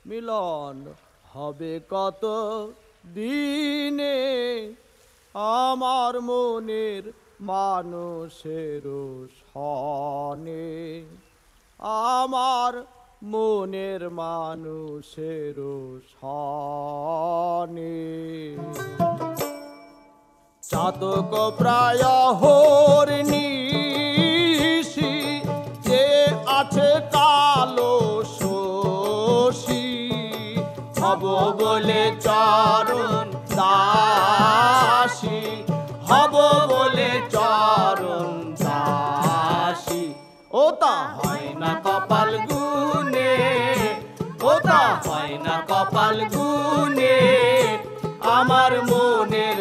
মিলন হবে কত দিনে আমার মনের মানুষের সনে, আমার মনের মানুষের সনে। চাতক প্রায় হরিণীষি যে আছে কালো শশী, হব বলে চরণ দাসী, হব বলে চরণ দাসী। ও তা হয় না কপাল গুনে, ও তা হয় না কপাল গুনে, আমার মনের